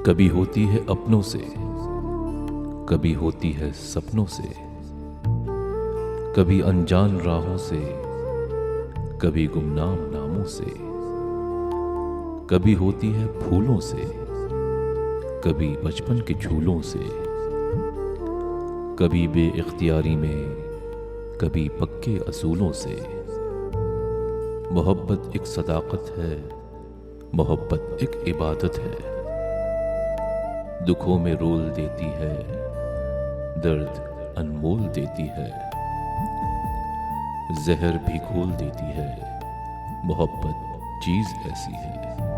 कभी होती है अपनों से, कभी होती है सपनों से, कभी अनजान राहों से, कभी गुमनाम नामों से, कभी होती है फूलों से, कभी बचपन के झूलों से, कभी बेइख्तियारी में, कभी पक्के असूलों से। मोहब्बत एक सदाकत है, मोहब्बत एक इबादत है। दुखों में रोल देती है, दर्द अनमोल देती है, जहर भी घोल देती है। मोहब्बत चीज ऐसी है।